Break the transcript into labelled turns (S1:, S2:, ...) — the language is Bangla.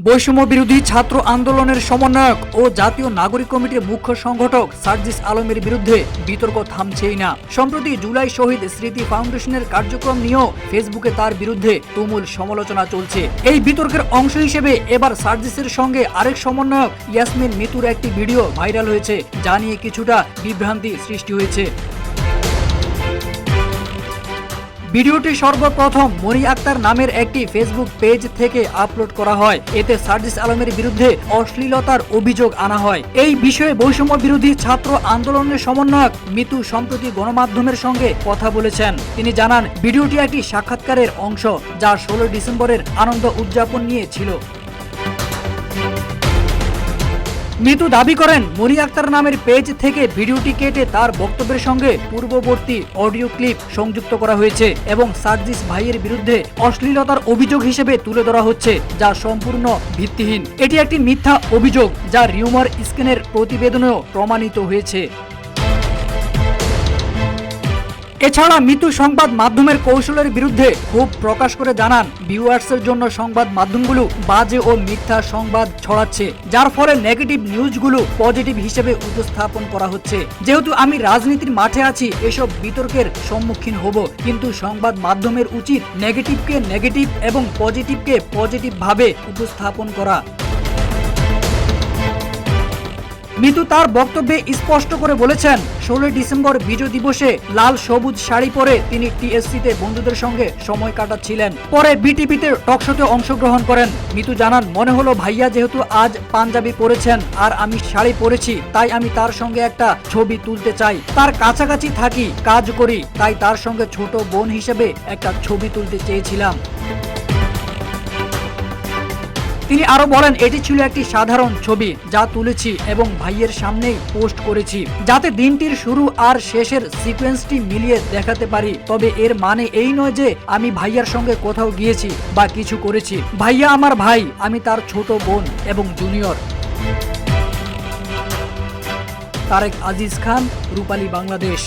S1: বৈষম্য বিরোধী ছাত্র আন্দোলনের সমন্বয়ক ও জাতীয় নাগরিক কমিটির মুখ্য সংগঠক সার্জিস আলমের বিরুদ্ধে বিতর্ক থামছেই না। সম্প্রতি জুলাই শহীদ স্মৃতি ফাউন্ডেশনের কার্যক্রম নিয়েও ফেসবুকে তার বিরুদ্ধে তুমুল সমালোচনা চলছে। এই বিতর্কের অংশ হিসেবে এবার সার্জিসের সঙ্গে আরেক সমন্বয়ক ইয়াসমিন মিতুর একটি ভিডিও ভাইরাল হয়েছে, যা নিয়ে কিছুটা বিভ্রান্তি সৃষ্টি হয়েছে। ভিডিওটি সর্বপ্রথম মনি আক্তার নামের একটি ফেসবুক পেজ থেকে আপলোড করা হয়। এতে সার্জিস আলমের বিরুদ্ধে অশ্লীলতার অভিযোগ আনা হয়। এই বিষয়ে বৈষম্য বিরোধী ছাত্র আন্দোলনের সমন্বয়ক মিতু সম্প্রতি গণমাধ্যমের সঙ্গে কথা বলেছেন। তিনি জানান, ভিডিওটি একটি সাক্ষাৎকারের অংশ, যা 16 ডিসেম্বরের আনন্দ উদযাপন নিয়ে ছিল। মিতু দাবি করেন, মনি আক্তার নামের পেজ থেকে ভিডিওটি কেটে তার বক্তব্যের সঙ্গে পূর্ববর্তী অডিও ক্লিপ সংযুক্ত করা হয়েছে এবং সার্জিস ভাইয়ের বিরুদ্ধে অশ্লীলতার অভিযোগ হিসেবে তুলে ধরা হচ্ছে, যা সম্পূর্ণ ভিত্তিহীন। এটি একটি মিথ্যা অভিযোগ, যা রিউমার স্ক্যানের প্রতিবেদনেও প্রমাণিত হয়েছে। এছাড়া মিতু সংবাদ মাধ্যমের কৌশলের বিরুদ্ধে ক্ষোভ প্রকাশ করে জানান, ভিউয়ার্সের জন্য সংবাদ মাধ্যমগুলো বাজে ও মিথ্যা সংবাদ ছড়াচ্ছে, যার ফলে নেগেটিভ নিউজগুলো পজিটিভ হিসেবে উপস্থাপন করা হচ্ছে। যেহেতু আমি রাজনীতির মাঠে আছি, এসব বিতর্কের সম্মুখীন হব, কিন্তু সংবাদ মাধ্যমের উচিত নেগেটিভকে নেগেটিভ এবং পজিটিভকে পজিটিভ ভাবে উপস্থাপন করা। মিতু তার বক্তব্যে স্পষ্ট করে বলেছেন, 16 ডিসেম্বর বিজয় দিবসে লাল সবুজ শাড়ি পরে তিনি টিএসসিতে বন্ধুদের সঙ্গে সময় কাটাচ্ছিলেন। পরে বিটিভিতে টকশোতে অংশগ্রহণ করেন। মিতু জানান, মনে হলো ভাইয়া যেহেতু আজ পাঞ্জাবি পরেছেন আর আমি শাড়ি পরেছি, তাই আমি তার সঙ্গে একটা ছবি তুলতে চাই। তার কাছাকাছি থাকি, কাজ করি, তাই তার সঙ্গে ছোট বোন হিসেবে একটা ছবি তুলতে চেয়েছিলাম। তিনি আরো বলেন, এটি ছিল একটি সাধারণ ছবি যা তুলেছি এবং ভাইয়ের সামনেই পোস্ট করেছি, যাতে দিনটির শুরু আর শেষের সিকোয়েন্সটি মিলিয়ে দেখাতে পারি। তবে এর মানে এই নয় যে আমি ভাইয়ার সঙ্গে কোথাও গিয়েছি বা কিছু করেছি। ভাইয়া আমার ভাই, আমি তার ছোট বোন এবং জুনিয়র। তারেক আজিজ খান, রূপালী বাংলাদেশ।